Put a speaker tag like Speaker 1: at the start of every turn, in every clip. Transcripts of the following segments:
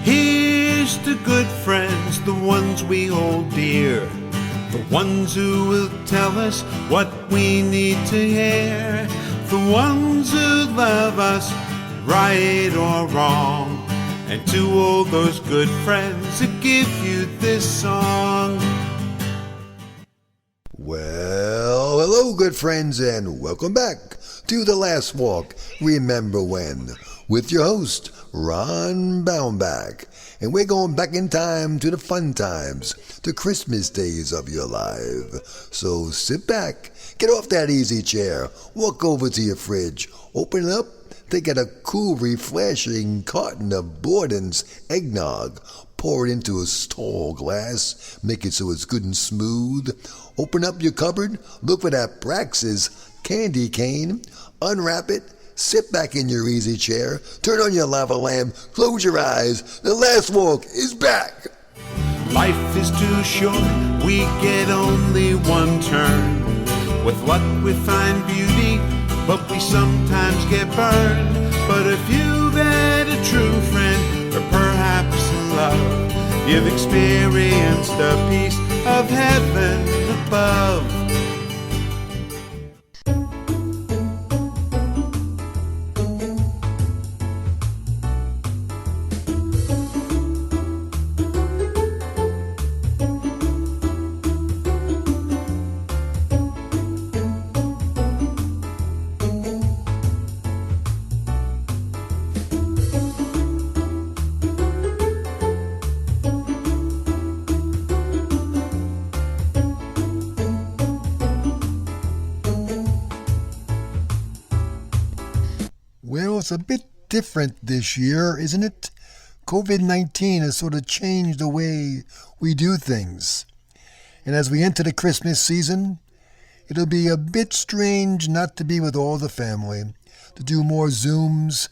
Speaker 1: Here's to good friends, the ones we hold dear, the ones who will tell us what we need to hear, the ones who love us, right or wrong, and to all those good friends that give you this song.
Speaker 2: Well, hello, good friends, and welcome back to The Last Walk, Remember When, with your host, Ron Baumbach. And we're going back in time to the fun times, the Christmas days of your life. So sit back, get off that easy chair, walk over to your fridge, open it up, take out a cool, refreshing carton of Borden's eggnog, pour it into a tall glass, make it so it's good and smooth. Open up your cupboard, look for that Praxis candy cane, unwrap it, sit back in your easy chair, turn on your lava lamp, close your eyes. The Last Walk is back.
Speaker 1: Life is too short, we get only one turn. With luck we find beauty, but we sometimes get burned. But if you've had a true friend, or perhaps love, you've experienced the peace of heaven above.
Speaker 2: Well, it's a bit different this year, isn't it? COVID-19 has sort of changed the way we do things. And as we enter the Christmas season, it'll be a bit strange not to be with all the family, to do more Zooms,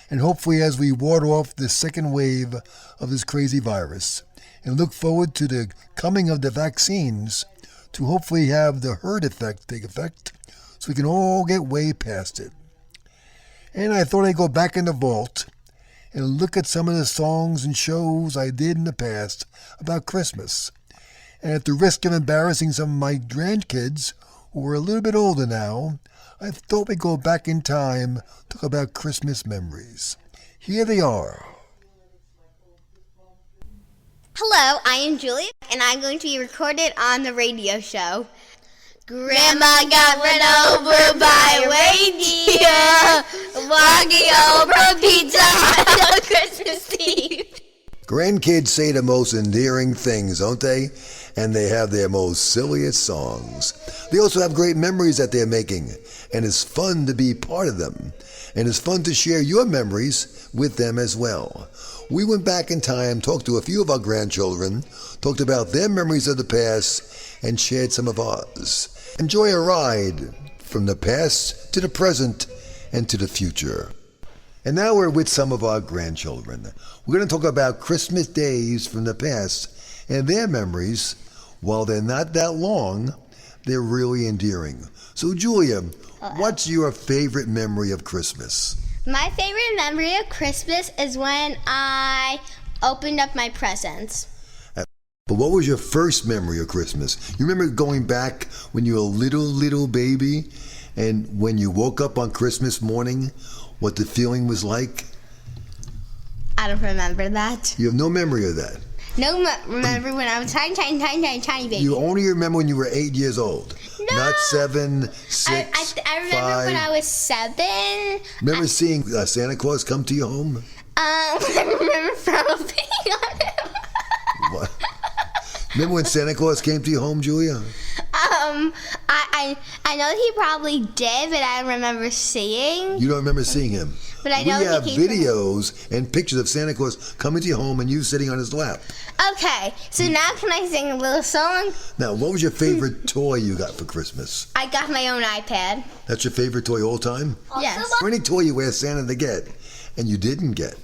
Speaker 2: and hopefully as we ward off the second wave of this crazy virus, and look forward to the coming of the vaccines to hopefully have the herd effect take effect, so we can all get way past it. And I thought I'd go back in the vault and look at some of the songs and shows I did in the past about Christmas. And at the risk of embarrassing some of my grandkids, who are a little bit older now, I thought we'd go back in time, talk about Christmas memories. Here they are.
Speaker 3: Hello, I am Julia, and I'm going to be recorded on the radio show. Grandma got run over by a reindeer, walking over pizza on Christmas Eve.
Speaker 2: Grandkids say the most endearing things, don't they? And they have their most silliest songs. They also have great memories that they're making, and it's fun to be part of them. And it's fun to share your memories with them as well. We went back in time, talked to a few of our grandchildren, talked about their memories of the past, and shared some of ours. Enjoy a ride from the past to the present and to the future. And now we're with some of our grandchildren. We're going to talk about Christmas days from the past and their memories. While they're not that long, they're really endearing. So Julia, what's your favorite memory of Christmas?
Speaker 3: My favorite memory of Christmas is when I opened up my presents.
Speaker 2: But what was your first memory of Christmas? You remember going back when you were a little baby, and when you woke up on Christmas morning, what the feeling was like?
Speaker 3: I don't remember that.
Speaker 2: You have no memory of that?
Speaker 3: No, remember when I was tiny baby.
Speaker 2: You only remember when you were 8 years old?
Speaker 3: No.
Speaker 2: Not 7, 6,
Speaker 3: I remember
Speaker 2: 5.
Speaker 3: when I was 7.
Speaker 2: Remember seeing Santa Claus come to your home?
Speaker 3: I remember probably on him.
Speaker 2: What? Remember when Santa Claus came to your home, Julia?
Speaker 3: I know that he probably did, but I don't remember seeing.
Speaker 2: You don't remember seeing him?
Speaker 3: But I know
Speaker 2: we have
Speaker 3: he came
Speaker 2: videos and pictures of Santa Claus coming to your home and you sitting on his lap.
Speaker 3: Okay, so now can I sing a little song?
Speaker 2: Now, what was your favorite toy you got for Christmas?
Speaker 3: I got my own iPad.
Speaker 2: That's your favorite toy all time?
Speaker 3: Yes.
Speaker 2: Or any toy you asked Santa to get and you didn't get?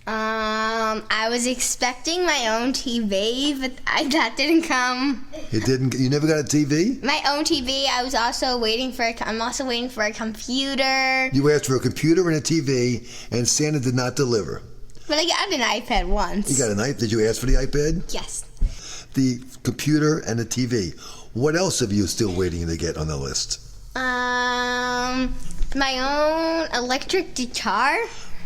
Speaker 3: I was expecting my own TV, but that didn't come.
Speaker 2: It didn't. You never got a TV?
Speaker 3: My own TV. I'm also waiting for a computer.
Speaker 2: You asked for a computer and a TV, and Santa did not deliver.
Speaker 3: But I got an iPad once.
Speaker 2: You got an iPad? Did you ask for the iPad?
Speaker 3: Yes.
Speaker 2: The computer and the TV. What else have you still waiting to get on the list?
Speaker 3: My own electric guitar.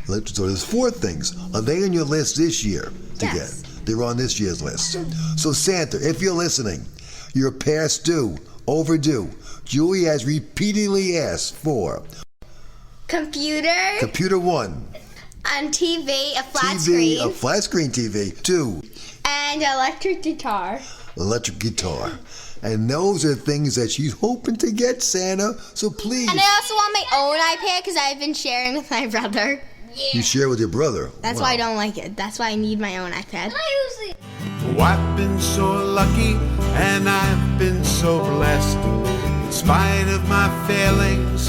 Speaker 2: So there's 4 things. Are they on your list this year to
Speaker 3: Yes.
Speaker 2: get? They're on this year's list. So Santa, if you're listening, you're past due, overdue. Julie has repeatedly asked for
Speaker 3: Computer
Speaker 2: 1,
Speaker 3: and TV, a flat
Speaker 2: TV,
Speaker 3: screen,
Speaker 2: a flat screen TV, 2,
Speaker 3: and electric guitar.
Speaker 2: electric guitar. And those are things that she's hoping to get, Santa. So please,
Speaker 3: And I also want my own iPad because I've been sharing with my brother.
Speaker 2: you share with your brother.
Speaker 3: That's why I don't like it. That's why I need my own iPad.
Speaker 1: Oh, I've been so lucky and I've been so blessed. In spite of my failings,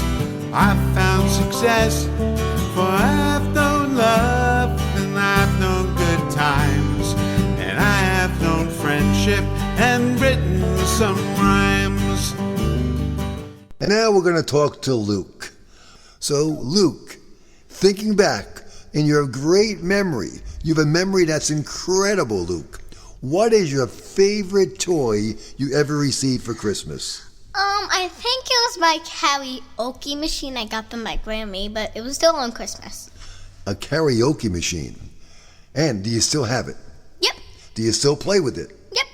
Speaker 1: I've found success. For I've known love and I've known good times. And I have known friendship and written some rhymes.
Speaker 2: And now we're going to talk to Luke. So, Luke, thinking back in your great memory, you have a memory that's incredible, Luke. What is your favorite toy you ever received for Christmas?
Speaker 3: I think it was my karaoke machine I got from my Grammy, but it was still on Christmas.
Speaker 2: A karaoke machine. And do you still have it?
Speaker 3: Yep.
Speaker 2: Do you still play with it?
Speaker 3: Yep.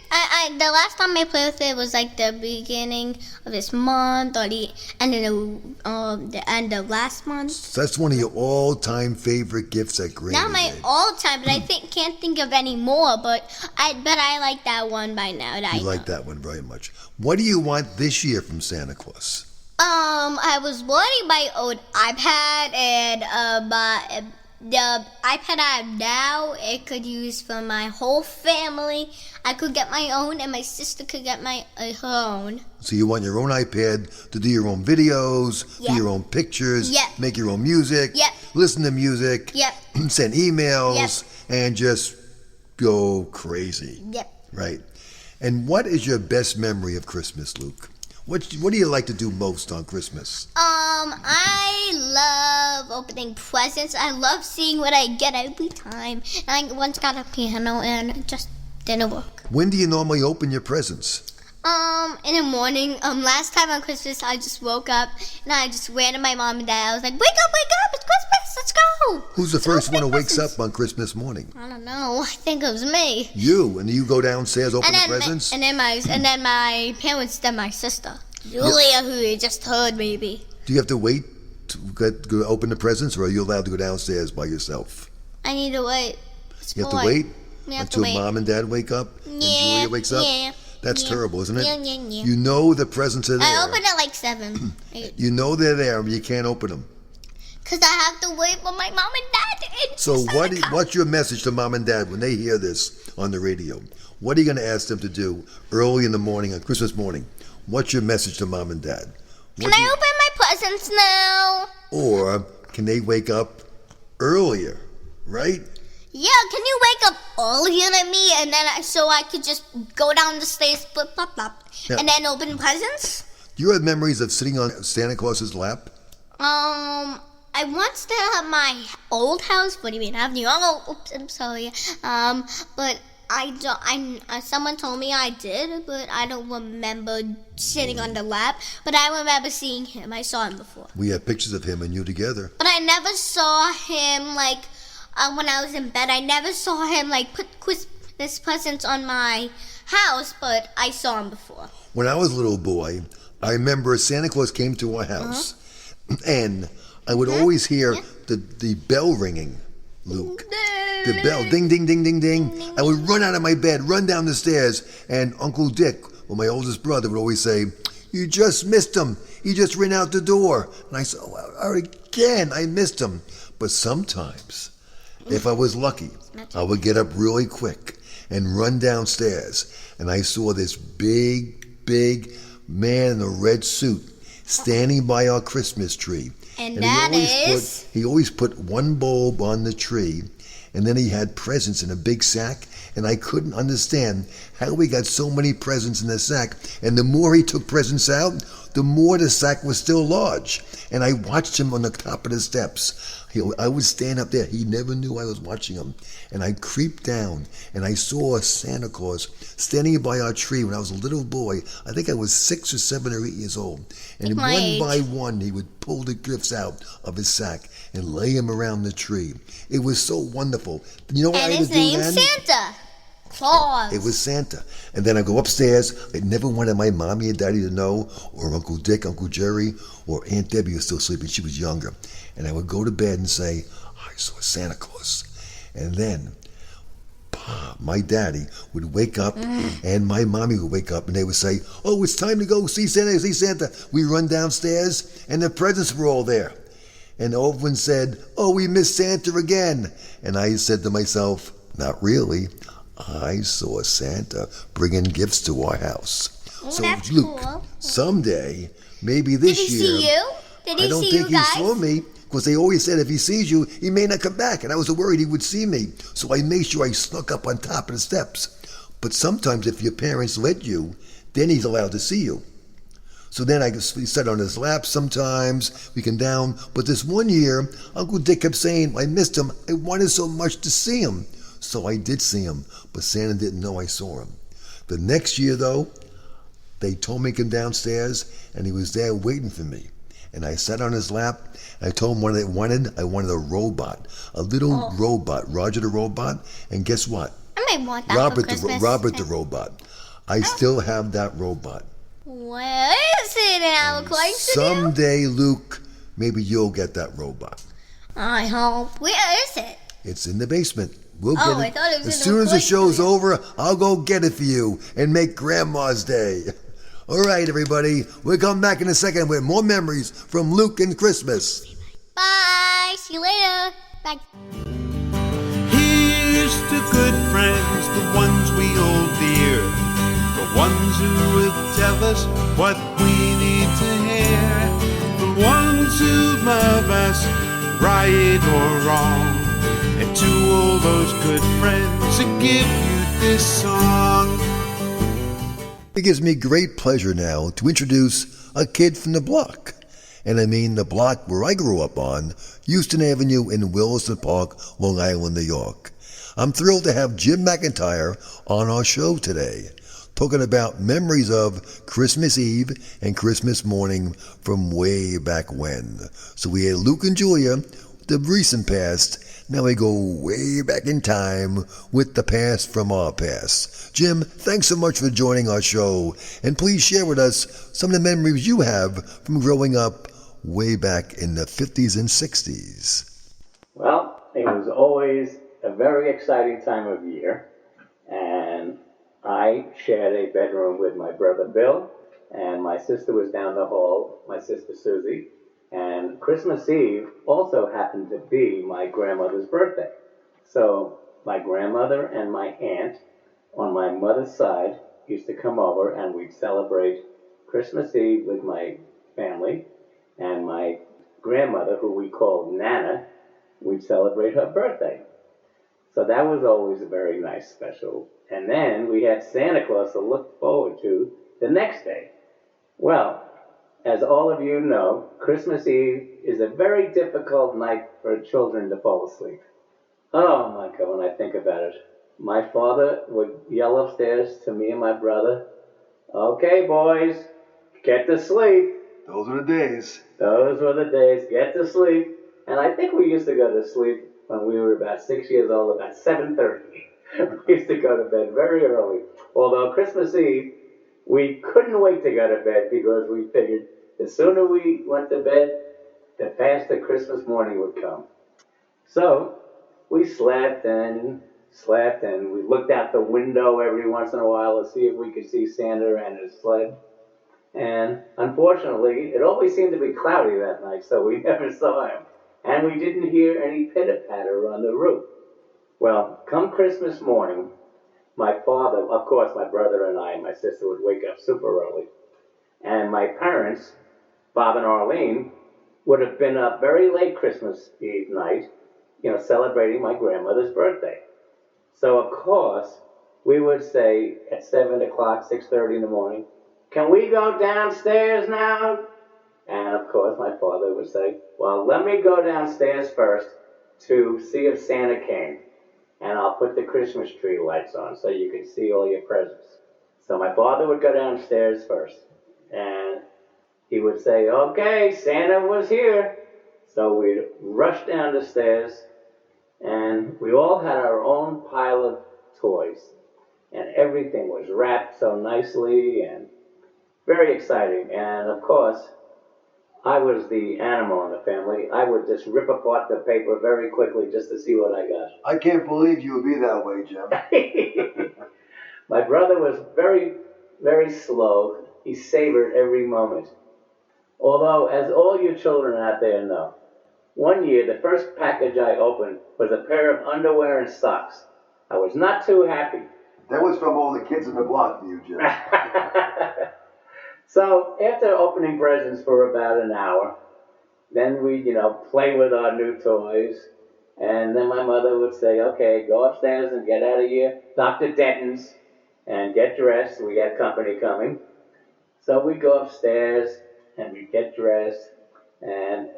Speaker 3: The last time I played with it was like the beginning of this month or the end of last month.
Speaker 2: So that's one of your all-time favorite gifts at Grammy.
Speaker 3: Not my
Speaker 2: Day.
Speaker 3: all-time, but I can't think of any more. But I like that one by now.
Speaker 2: You like that one very much. What do you want this year from Santa Claus?
Speaker 3: I was wanting my own iPad and the iPad I have now, it could use for my whole family. I could get my own, and my sister could get her own.
Speaker 2: So you want your own iPad to do your own videos,
Speaker 3: Yep.
Speaker 2: do your own pictures,
Speaker 3: Yep.
Speaker 2: make your own music,
Speaker 3: Yep.
Speaker 2: listen to music,
Speaker 3: Yep.
Speaker 2: send emails,
Speaker 3: Yep.
Speaker 2: and just go crazy,
Speaker 3: Yep.
Speaker 2: right? And what is your best memory of Christmas, Luke? What do you like to do most on Christmas?
Speaker 3: I love opening presents. I love seeing what I get every time. And I once got a piano and it just didn't work.
Speaker 2: When do you normally open your presents?
Speaker 3: In the morning. Last time on Christmas, I just woke up and I just ran to my mom and dad. I was like, wake up, it's Christmas, let's go.
Speaker 2: Who's the
Speaker 3: Let's
Speaker 2: first one
Speaker 3: open
Speaker 2: who wakes
Speaker 3: presents."
Speaker 2: up on Christmas morning?
Speaker 3: I don't know. I think it was me.
Speaker 2: You. And you go downstairs, open the presents?
Speaker 3: And then my parents, then my sister, Julia, who you just heard maybe.
Speaker 2: Do you have to wait to go open the presents, or are you allowed to go downstairs by yourself?
Speaker 3: I need to wait.
Speaker 2: You have to wait
Speaker 3: We have
Speaker 2: until
Speaker 3: to wait.
Speaker 2: Mom and Dad wake up and Julia wakes up?
Speaker 3: Yeah.
Speaker 2: That's
Speaker 3: Yeah.
Speaker 2: terrible, isn't it?
Speaker 3: Yeah.
Speaker 2: You know the presents are there.
Speaker 3: I opened at like 7.
Speaker 2: You know they're there, but you can't open them.
Speaker 3: Because I have to wait for my mom and dad to
Speaker 2: So
Speaker 3: insist on
Speaker 2: what's your message to Mom and Dad when they hear this on the radio? What are you going to ask them to do early in the morning on Christmas morning? What's your message to Mom and Dad?
Speaker 3: Can I open my presents now?
Speaker 2: Or can they wake up earlier, right?
Speaker 3: Yeah, can you wake up earlier than me and then so I could just go down the stairs, flip, flop, flop,
Speaker 2: Yeah.
Speaker 3: and then open presents?
Speaker 2: Do you have memories of sitting on Santa Claus's lap?
Speaker 3: I once did at my old house. What do you mean? I have new. Oh, oops, I'm sorry. But I don't. Someone told me I did, but I don't remember sitting on the lap. But I remember seeing him. I saw him before.
Speaker 2: We have pictures of him and you together.
Speaker 3: But I never saw him when I was in bed. I never saw him put Christmas presents on my house. But I saw him before.
Speaker 2: When I was a little boy, I remember Santa Claus came to our house, and I would always hear the bell ringing, Luke. The bell, ding, ding, ding, ding, ding. I would run out of my bed, run down the stairs, and Uncle Dick, or my oldest brother, would always say, "You just missed him. He just ran out the door." And I said, "Oh, again, I missed him." But sometimes, if I was lucky, I would get up really quick and run downstairs, and I saw this big man in a red suit standing by our Christmas tree.
Speaker 3: And
Speaker 2: he
Speaker 3: that
Speaker 2: always he always put one bulb on the tree, and then he had presents in a big sack, and I couldn't understand how we got so many presents in the sack. And the more he took presents out, the more the sack was still large. And I watched him on the top of the steps. I would stand up there. He never knew I was watching him. And I creeped down, and I saw Santa Claus standing by our tree when I was a little boy. I think I was 6 or 7 or 8 years old. And
Speaker 3: My
Speaker 2: one
Speaker 3: age.
Speaker 2: by one, he would pull the gifts out of his sack and lay them around the tree. It was so wonderful. You know what
Speaker 3: And
Speaker 2: I
Speaker 3: his
Speaker 2: had to do
Speaker 3: name's
Speaker 2: then?
Speaker 3: Santa Claus.
Speaker 2: It was Santa. And then I go upstairs. I never wanted my mommy and daddy to know, or Uncle Dick, Uncle Jerry, or Aunt Debbie was still sleeping. She was younger. And I would go to bed and say, I saw Santa Claus. And then my daddy would wake up and my mommy would wake up and they would say, oh, it's time to go see Santa, see Santa. We run downstairs and the presents were all there. And everyone said, oh, we missed Santa again. And I said to myself, not really. I saw Santa bringing gifts to our house.
Speaker 3: Oh,
Speaker 2: so
Speaker 3: that's
Speaker 2: Luke,
Speaker 3: cool.
Speaker 2: Someday, maybe this
Speaker 3: Did he
Speaker 2: year.
Speaker 3: see you? Did he
Speaker 2: I don't
Speaker 3: see
Speaker 2: think
Speaker 3: you guys?
Speaker 2: he saw me, because they always said if he sees you, he may not come back. And I was worried he would see me. So I made sure I snuck up on top of the steps. But sometimes if your parents let you, then he's allowed to see you. So then I sat on his lap sometimes, we can down. But this one year, Uncle Dick kept saying, I missed him. I wanted so much to see him. So I did see him, but Santa didn't know I saw him. The next year, though, they told me to come downstairs, and he was there waiting for me. And I sat on his lap, and I told him what I wanted. I wanted a robot, a little robot, Roger the robot. And guess what?
Speaker 3: I might want that for Christmas.
Speaker 2: Robert the robot. I still have that robot.
Speaker 3: Where is it? And I would like to
Speaker 2: Someday, Luke, maybe you'll get that robot.
Speaker 3: I hope. Where is it?
Speaker 2: It's in the basement. We'll
Speaker 3: Oh,
Speaker 2: get
Speaker 3: I
Speaker 2: it.
Speaker 3: thought it was
Speaker 2: As
Speaker 3: in the
Speaker 2: soon as the
Speaker 3: plate
Speaker 2: show's
Speaker 3: for you.
Speaker 2: over, I'll go get it for you and make Grandma's Day. All right, everybody. We'll come back in a second with more memories from Luke and Christmas.
Speaker 3: Bye. See you later. Bye.
Speaker 1: Here's to good friends, the ones we hold dear, the ones who will tell us what we need to hear, the ones who love us, right or wrong, and to all those good friends who give you this song.
Speaker 2: It gives me great pleasure now to introduce a kid from the block. And I mean the block where I grew up on, Houston Avenue in Williston Park, Long Island, New York. I'm thrilled to have Jim McIntyre on our show today, talking about memories of Christmas Eve and Christmas morning from way back when. So we had Luke and Julia, the recent past. Now we go way back in time with the past from our past. Jim, thanks so much for joining our show, and please share with us some of the memories you have from growing up way back in the 50s and 60s.
Speaker 4: Well, it was always a very exciting time of year, and I shared a bedroom with my brother Bill, and my sister was down the hall, my sister Susie, and Christmas Eve also happened to be my grandmother's birthday. So my grandmother and my aunt on my mother's side used to come over and we'd celebrate Christmas Eve with my family, and my grandmother, who we called Nana, we'd celebrate her birthday. So that was always a very nice special. And then we had Santa Claus to look forward to the next day. Well, as all of you know, Christmas Eve is a very difficult night for children to fall asleep. Oh my God, when I think about it. My father would yell upstairs to me and my brother, okay boys, get to sleep.
Speaker 2: Those were the days.
Speaker 4: Those were the days, get to sleep. And I think we used to go to sleep when we were about 6 years old, about 7:30. We used to go to bed very early. Although Christmas Eve, we couldn't wait to go to bed because we figured the sooner we went to bed, the faster Christmas morning would come. So we slept and we looked out the window every once in a while to see if we could see Santa and his sled. And unfortunately, it always seemed to be cloudy that night, so we never saw him. And we didn't hear any pitter-patter on the roof. Well, come Christmas morning, my father, of course, my brother and I and my sister would wake up super early. And my parents, Bob and Arlene, would have been up very late Christmas Eve night, celebrating my grandmother's birthday. So, of course, we would say at 7 o'clock, 6:30 in the morning, can we go downstairs now? And of course my father would say, well, let me go downstairs first to see if Santa came. And I'll put the Christmas tree lights on so you can see all your presents. So my father would go downstairs first. And he would say, okay, Santa was here. So we'd rush down the stairs, and we all had our own pile of toys. And everything was wrapped so nicely and very exciting. And of course, I was the animal in the family. I would just rip apart the paper very quickly just to see what I got.
Speaker 2: I can't believe you would be that way, Jim.
Speaker 4: My brother was very, very slow. He savored every moment. Although, as all you children out there know, one year the first package I opened was a pair of underwear and socks. I was not too happy.
Speaker 2: That was from all the kids in the block for you, Jim.
Speaker 4: So after opening presents for about an hour, then we'd, play with our new toys. And then my mother would say, okay, go upstairs and get out of your Dr. Denton's and get dressed. We had company coming. So we'd go upstairs and we'd get dressed. And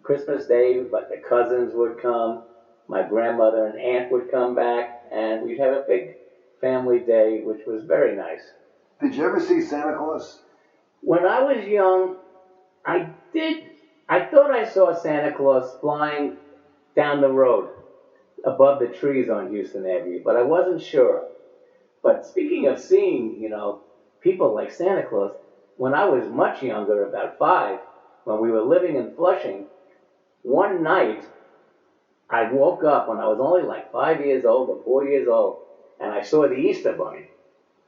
Speaker 4: Christmas Day, but the cousins would come. My grandmother and aunt would come back. And we'd have a big family day, which was very nice.
Speaker 2: Did you ever see Santa Claus?
Speaker 4: When I was young, I thought I saw Santa Claus flying down the road above the trees on Houston Avenue, but I wasn't sure. But speaking of seeing, people like Santa Claus, when I was much younger, about 5, when we were living in Flushing, one night I woke up when I was only like 5 years old or 4 years old, and I saw the Easter Bunny.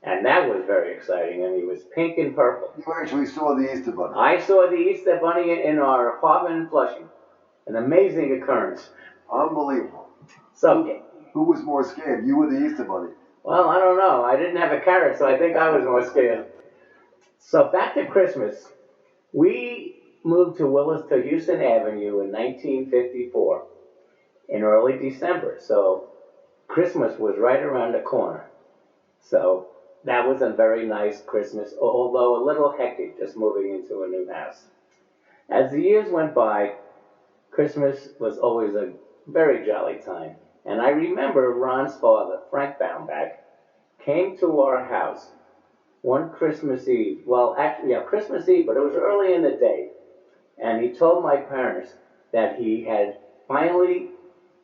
Speaker 4: And that was very exciting, and he was pink and purple.
Speaker 2: You actually saw the Easter Bunny.
Speaker 4: I saw the Easter Bunny in our apartment in Flushing. An amazing occurrence.
Speaker 2: Unbelievable.
Speaker 4: So,
Speaker 2: Who was more scared, you or the Easter Bunny?
Speaker 4: well, I don't know. I didn't have a carrot, so I think I was more scared. So back to Christmas. We moved to Houston Avenue in 1954 in early December. So Christmas was right around the corner. So that was a very nice Christmas, although a little hectic just moving into a new house. As the years went by, Christmas was always a very jolly time. And I remember Ron's father, Frank Baumbach, came to our house one Christmas Eve. Well, actually, Christmas Eve, but it was early in the day. And he told my parents that he had finally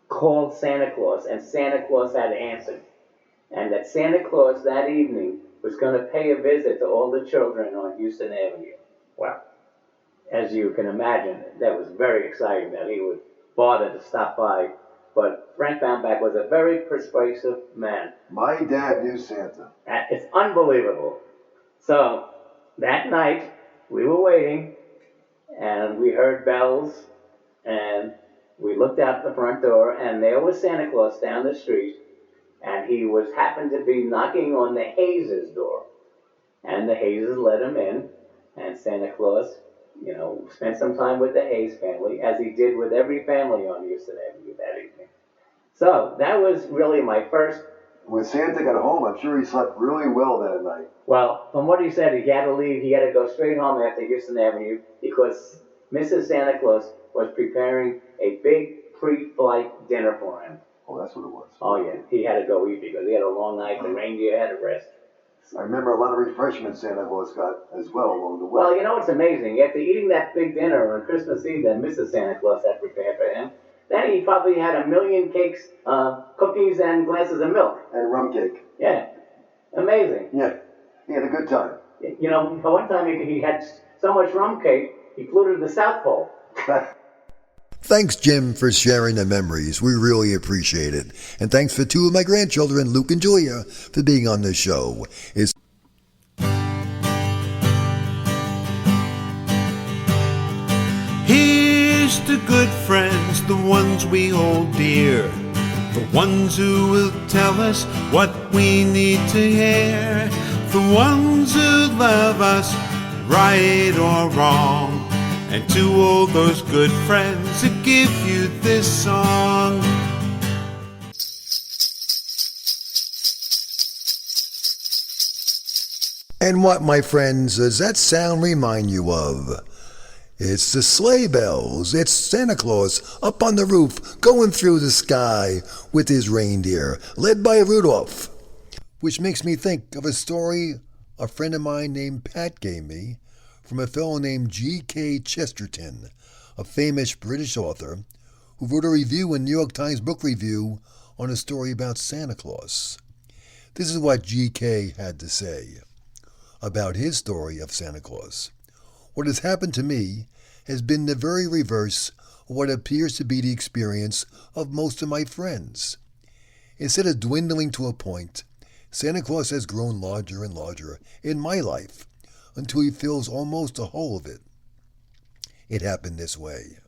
Speaker 4: called Santa Claus, and Santa Claus had answered. And that Santa Claus that evening was going to pay a visit to all the children on Houston Avenue. Well, as you can imagine, that was very exciting that he would bother to stop by. But Frank Baumbach was a very persuasive man.
Speaker 2: My dad knew Santa.
Speaker 4: It's unbelievable. So that night, we were waiting, and we heard bells, and we looked out the front door, and there was Santa Claus down the street. And he happened to be knocking on the Hayes' door. And the Hayes' let him in. And Santa Claus, spent some time with the Hayes family, as he did with every family on Houston Avenue that evening. So that was really my first.
Speaker 2: When Santa got home, I'm sure he slept really well that night.
Speaker 4: Well, from what he said, he had to leave. He had to go straight home after Houston Avenue because Mrs. Santa Claus was preparing a big pre-flight dinner for him.
Speaker 2: Oh, that's what it was.
Speaker 4: Oh, yeah. He had to go eat because he had a long night. The reindeer had to rest.
Speaker 2: I remember a lot of refreshments Santa Claus got as well along the way.
Speaker 4: Well, it's amazing. After eating that big dinner on Christmas Eve that Mrs. Santa Claus had prepared for him, then he probably had 1,000,000 cakes, cookies, and glasses of milk.
Speaker 2: And rum cake.
Speaker 4: Yeah. Amazing.
Speaker 2: Yeah. He had a good time.
Speaker 4: One time he had so much rum cake, he flew to the South Pole.
Speaker 2: Thanks, Jim, for sharing the memories. We really appreciate it. And thanks for 2 of my grandchildren, Luke and Julia, for being on the show.
Speaker 1: Here's to good friends, the ones we hold dear, the ones who will tell us what we need to hear, the ones who love us, right or wrong. And to all those good friends who give you this song.
Speaker 2: And what, my friends, does that sound remind you of? It's the sleigh bells. It's Santa Claus up on the roof, going through the sky with his reindeer, led by Rudolph. Which makes me think of a story a friend of mine named Pat gave me from a fellow named G.K. Chesterton, a famous British author who wrote a review in New York Times Book Review on a story about Santa Claus. This is what G.K. had to say about his story of Santa Claus. What has happened to me has been the very reverse of what appears to be the experience of most of my friends. Instead of dwindling to a point, Santa Claus has grown larger and larger in my life until he fills almost the whole of it. It happened this way.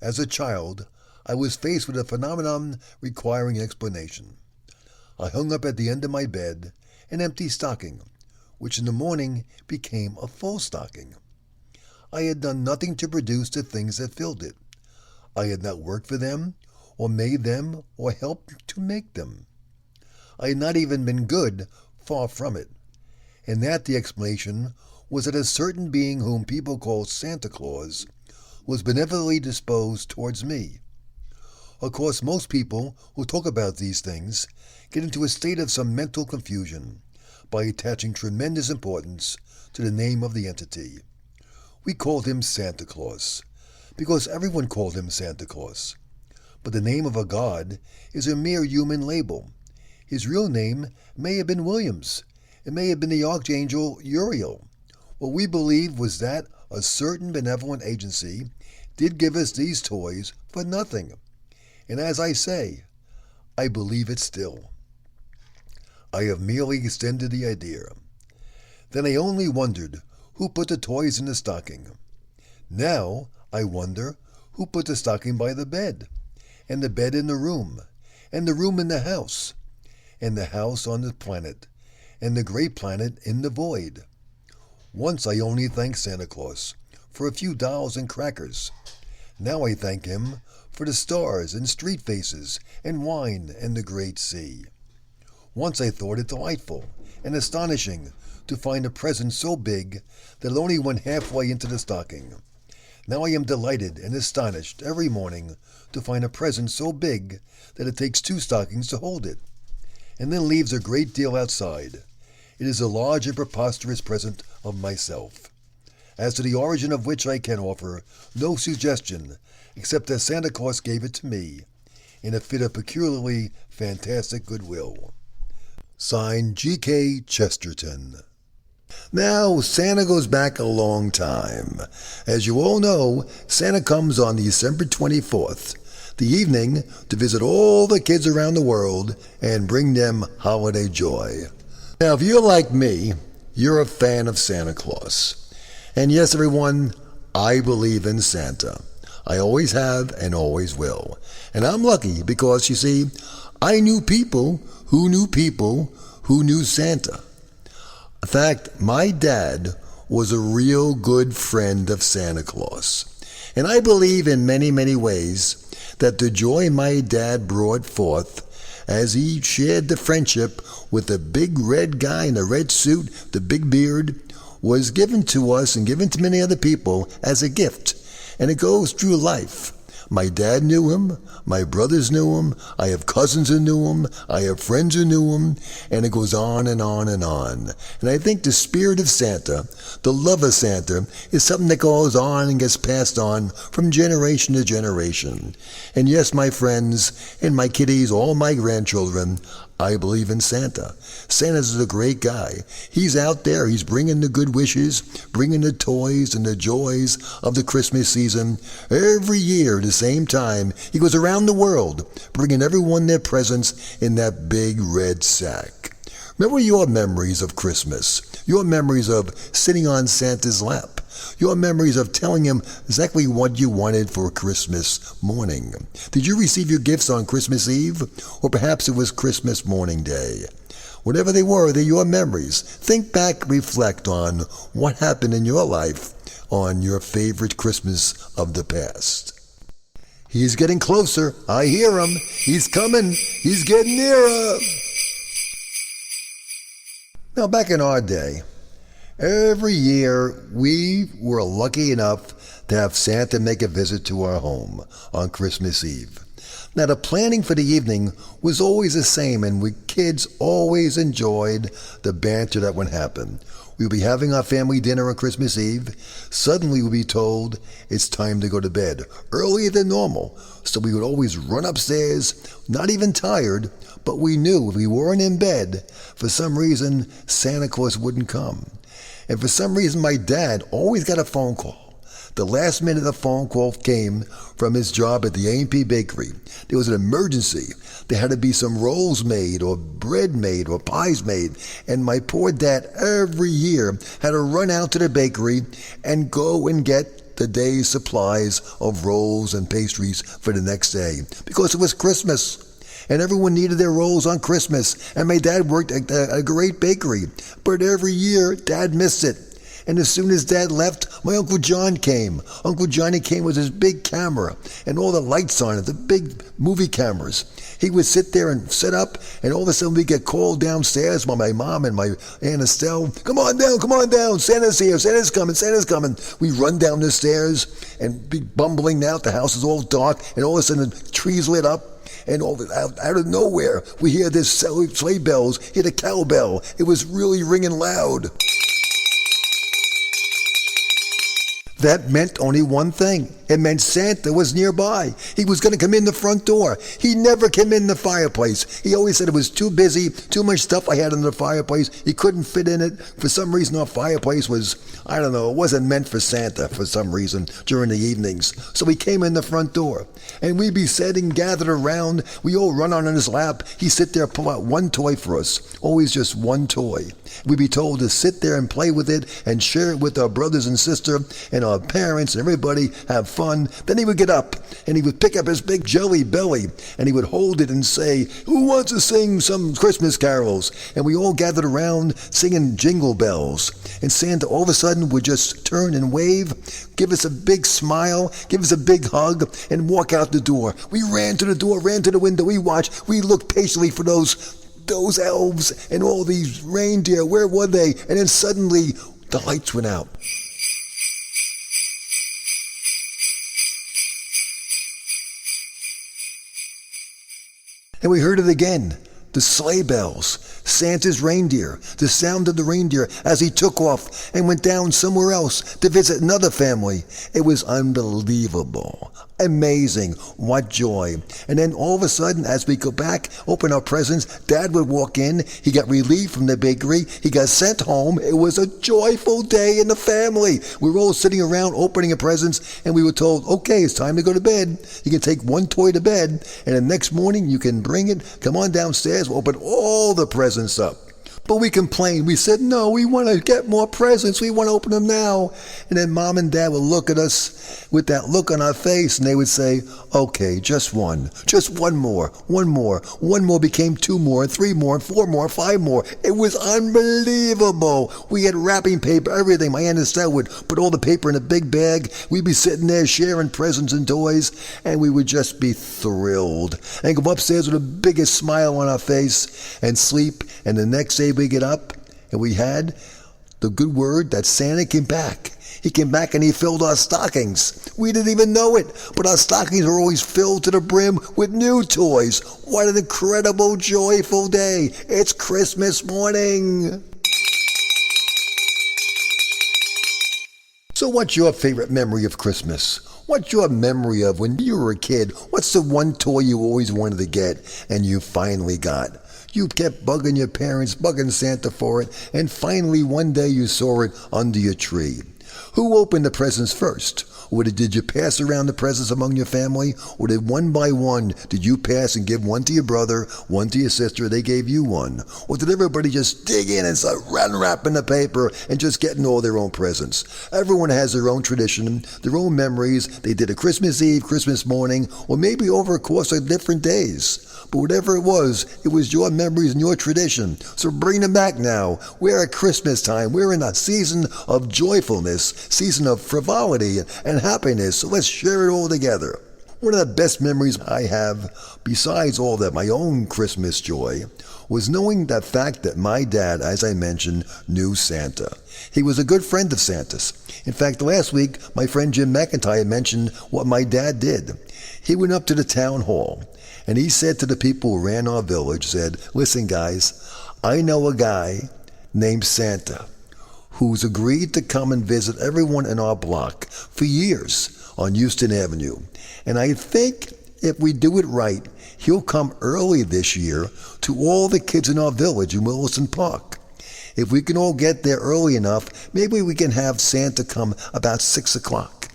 Speaker 2: As a child, I was faced with a phenomenon requiring explanation. I hung up at the end of my bed an empty stocking, which in the morning became a full stocking. I had done nothing to produce the things that filled it. I had not worked for them, or made them, or helped to make them. I had not even been good, far from it. And that the explanation was that a certain being whom people call Santa Claus was benevolently disposed towards me. Of course, most people who talk about these things get into a state of some mental confusion by attaching tremendous importance to the name of the entity. We called him Santa Claus because everyone called him Santa Claus. But the name of a god is a mere human label. His real name may have been Williams. It may have been the Archangel Uriel. What we believe was that a certain benevolent agency did give us these toys for nothing. And as I say, I believe it still. I have merely extended the idea. Then I only wondered who put the toys in the stocking. Now I wonder who put the stocking by the bed, and the bed in the room, and the room in the house, and the house on the planet, and the great planet in the void. Once I only thanked Santa Claus for a few dolls and crackers. Now I thank him for the stars and street faces and wine and the great sea. Once I thought it delightful and astonishing to find a present so big that it only went halfway into the stocking. Now I am delighted and astonished every morning to find a present so big that it takes 2 stockings to hold it, and then leaves a great deal outside. It is a large and preposterous present of myself, as to the origin of which I can offer no suggestion except that Santa Claus gave it to me in a fit of peculiarly fantastic goodwill. Signed, G.K. Chesterton. Now, Santa goes back a long time. As you all know, Santa comes on December 24th, the evening, to visit all the kids around the world and bring them holiday joy. Now, if you're like me, you're a fan of Santa Claus. And yes, everyone, I believe in Santa. I always have and always will. And I'm lucky because, you see, I knew people who knew Santa. In fact, my dad was a real good friend of Santa Claus. And I believe in many, many ways that the joy my dad brought forth as he shared the friendship with the big red guy in the red suit, the big beard, was given to us and given to many other people as a gift. And it goes through life. My dad knew him, my brothers knew him, I have cousins who knew him, I have friends who knew him, and it goes on and on and on. And I think the spirit of Santa, the love of Santa, is something that goes on and gets passed on from generation to generation. And yes, my friends, and my kiddies, all my grandchildren, I believe in Santa. Santa's a great guy. He's out there. He's bringing the good wishes, bringing the toys and the joys of the Christmas season. Every year at the same time, he goes around the world, bringing everyone their presents in that big red sack. Remember your memories of Christmas, your memories of sitting on Santa's lap, your memories of telling him exactly what you wanted for Christmas morning. Did you receive your gifts on Christmas Eve? Or perhaps it was Christmas morning day. Whatever they were, they're your memories. Think back, reflect on what happened in your life on your favorite Christmas of the past. He's getting closer. I hear him. He's coming. He's getting nearer. Now, back in our day, Every year, we were lucky enough to have Santa make a visit to our home on Christmas Eve. Now, the planning for the evening was always the same, and we kids always enjoyed the banter that would happen. We'd be having our family dinner on Christmas Eve. Suddenly, we'd be told it's time to go to bed, earlier than normal. So we would always run upstairs, not even tired, but we knew if we weren't in bed, for some reason, Santa Claus wouldn't come. And for some reason, my dad always got a phone call. The last minute the phone call came from his job at the A&P Bakery. There was an emergency. There had to be some rolls made or bread made or pies made. And my poor dad every year had to run out to the bakery and go and get the day's supplies of rolls and pastries for the next day because it was Christmas. And everyone needed their rolls on Christmas. And my dad worked at a great bakery. But every year, Dad missed it. And as soon as Dad left, my Uncle John came. Uncle Johnny came with his big camera and all the lights on it, the big movie cameras. He would sit there and set up, and all of a sudden we'd get called downstairs by my mom and my Aunt Estelle. Come on down, Santa's here, Santa's coming. We run down the stairs and be bumbling out. The house is all dark, and all of a sudden the trees lit up. And out of nowhere, we hear this sleigh bells, hear the cowbell. It was really ringing loud. That meant only one thing. It meant Santa was nearby. He was going to come in the front door. He never came in the fireplace. He always said it was too busy, too much stuff I had in the fireplace. He couldn't fit in it. For some reason, our fireplace was, it wasn't meant for Santa for some reason during the evenings. So he came in the front door. And we'd be sitting, gathered around. We all run on his lap. He'd sit there, pull out one toy for us. Always just one toy. We'd be told to sit there and play with it and share it with our brothers and sister and our parents and everybody, have fun. Then he would get up and he would pick up his big jelly belly and he would hold it and say, "Who wants to sing some Christmas carols?" And we all gathered around singing jingle bells. And Santa all of a sudden would just turn and wave, give us a big smile, give us a big hug, and walk out the door. We ran to the door, ran to the window, we watched, we looked patiently for those elves and all these reindeer. Where were they? And then suddenly the lights went out. And we heard it again. The sleigh bells, Santa's reindeer, the sound of the reindeer as he took off and went down somewhere else to visit another family. It was unbelievable. Amazing. What joy. And then all of a sudden, as we go back, open our presents, Dad would walk in. He got relieved from the bakery. He got sent home. It was a joyful day in the family. We were all sitting around opening our presents, and we were told, okay, it's time to go to bed. You can take one toy to bed, and the next morning you can bring it. Come on downstairs. We'll open all the presents up. But we complained. We said, no, we want to get more presents. We want to open them now. And then Mom and Dad would look at us with that look on our face, and they would say, okay, just one more. One more became two more, and three more, and four more, five more. It was unbelievable. We had wrapping paper, everything. My Aunt Estelle would put all the paper in a big bag. We'd be sitting there sharing presents and toys, and we would just be thrilled and go upstairs with the biggest smile on our face and sleep. And the next day we get up, and we had the good word that Santa came back. He came back and he filled our stockings. We didn't even know it, but our stockings were always filled to the brim with new toys. What an incredible, joyful day. It's Christmas morning. So what's your favorite memory of Christmas? What's your memory of when you were a kid? What's the one toy you always wanted to get and you finally got? You kept bugging your parents, bugging Santa for it, and finally one day you saw it under your tree. Who opened the presents first? Or did you pass around the presents among your family? Or did one by one, did you pass and give one to your brother, one to your sister, they gave you one? Or did everybody just dig in and start unwrapping the paper and just getting all their own presents? Everyone has their own tradition, their own memories. They did a Christmas Eve, Christmas morning, or maybe over a course of different days. But whatever it was your memories and your tradition. So bring them back now. We're at Christmas time. We're in a season of joyfulness, season of frivolity and happiness. So let's share it all together. One of the best memories I have, besides all that my own Christmas joy, was knowing that fact that my dad, as I mentioned, knew Santa. He was a good friend of Santa's. In fact, last week, my friend Jim McIntyre mentioned what my dad did. He went up to the town hall, and he said to the people who ran our village, said, "Listen, guys, I know a guy named Santa who's agreed to come and visit everyone in our block for years on Houston Avenue. And I think if we do it right, he'll come early this year to all the kids in our village in Williston Park. If we can all get there early enough, maybe we can have Santa come about 6 o'clock.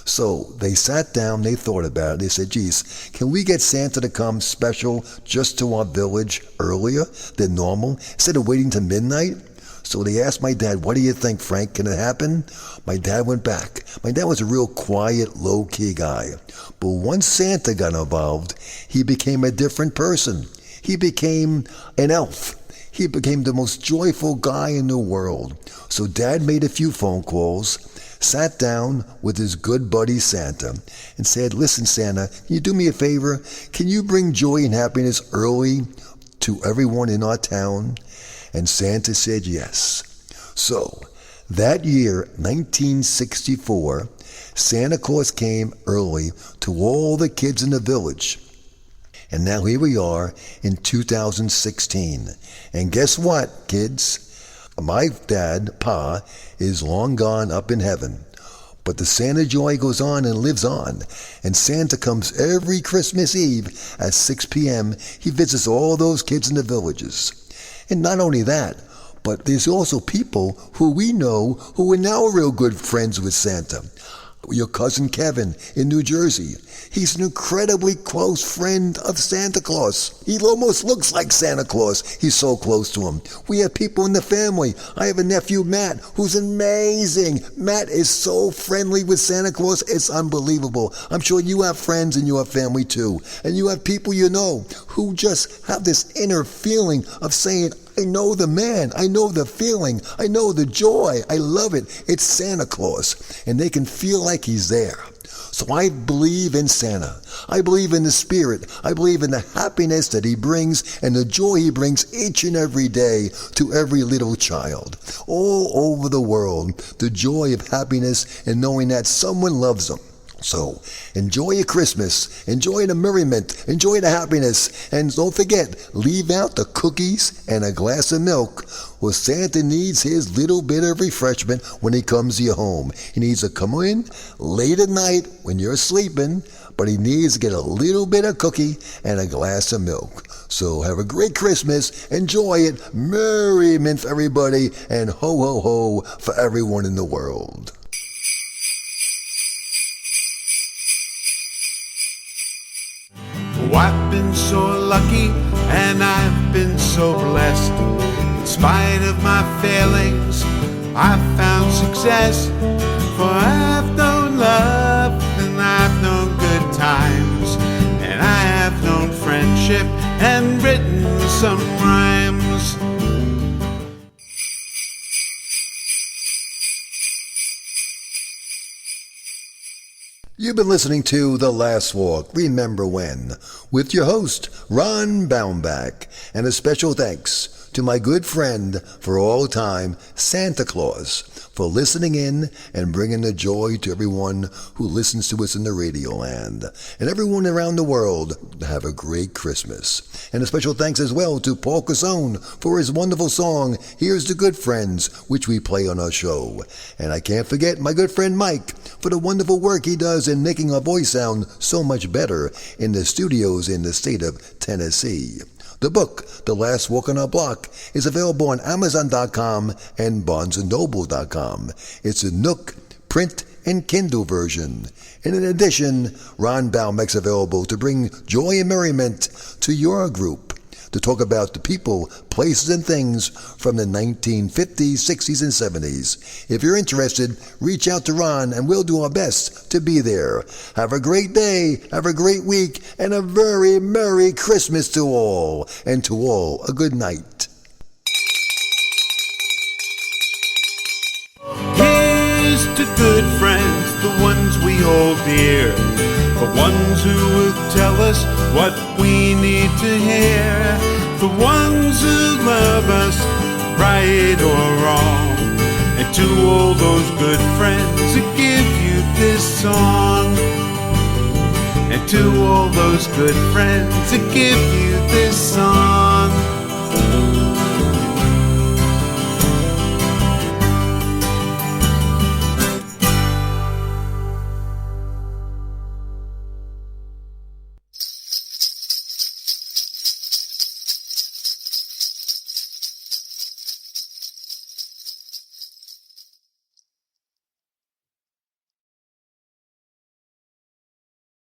Speaker 2: So they sat down, they thought about it, they said, geez, can we get Santa to come special just to our village earlier than normal, instead of waiting till midnight? So they asked my dad, what do you think, Frank? Can it happen? My dad went back. My dad was a real quiet, low-key guy. But once Santa got involved, he became a different person. He became an elf. He became the most joyful guy in the world. So Dad made a few phone calls, sat down with his good buddy Santa, and said, listen, Santa, can you do me a favor? Can you bring joy and happiness early to everyone in our town? And Santa said yes. So, that year, 1964, Santa Claus came early to all the kids in the village. And now here we are in 2016. And guess what, kids? My dad, Pa, is long gone up in heaven. But the Santa joy goes on and lives on. And Santa comes every Christmas Eve at 6 p.m. He visits all those kids in the villages. And not only that, but there's also people who we know who are now real good friends with Santa. Your cousin Kevin in New Jersey. He's an incredibly close friend of Santa Claus. He almost looks like Santa Claus. He's so close to him. We have people in the family. I have a nephew, Matt, who's amazing. Matt is so friendly with Santa Claus. It's unbelievable. I'm sure you have friends in your family too. And you have people you know who just have this inner feeling of saying, I know the man, I know the feeling, I know the joy, I love it. It's Santa Claus. And they can feel like he's there. So I believe in Santa. I believe in the spirit. I believe in the happiness that he brings and the joy he brings each and every day to every little child. All over the world, the joy of happiness and knowing that someone loves them. So, enjoy your Christmas, enjoy the merriment, enjoy the happiness, and don't forget, leave out the cookies and a glass of milk. Well, Santa needs his little bit of refreshment when he comes to your home. He needs to come in late at night when you're sleeping, but he needs to get a little bit of cookie and a glass of milk. So have a great Christmas, enjoy it, merriment for everybody, and ho ho ho for everyone in the world.
Speaker 1: Oh, I've been so lucky and I've been so blessed. In spite of my failings, I've found success. For I've known love and I've known good times, and I have known friendship and written some rhymes.
Speaker 2: You've been listening to The Last Walk, Remember When, with your host, Ron Baumbach, and a special thanks to my good friend for all time, Santa Claus, for listening in and bringing the joy to everyone who listens to us in the radio land. And everyone around the world, have a great Christmas. And a special thanks as well to Paul Casone for his wonderful song, Here's the Good Friends, which we play on our show. And I can't forget my good friend Mike for the wonderful work he does in making our voice sound so much better in the studios in the state of Tennessee. The book, The Last Walk on Our Block, is available on Amazon.com and BarnesandNoble.com. It's a Nook, print, and Kindle version. And in addition, Ron Baum makes available to bring joy and merriment to your group, to talk about the people, places, and things from the 1950s, 60s, and 70s. If you're interested, reach out to Ron and we'll do our best to be there. Have a great day, have a great week, and a very Merry Christmas to all. And to all, a good night.
Speaker 1: Here's to good friends, the ones we hold dear. the ones who will tell us what we need to hear, the ones who love us, right or wrong, and to all those good friends who give you this song, and to all those good friends who give you this song.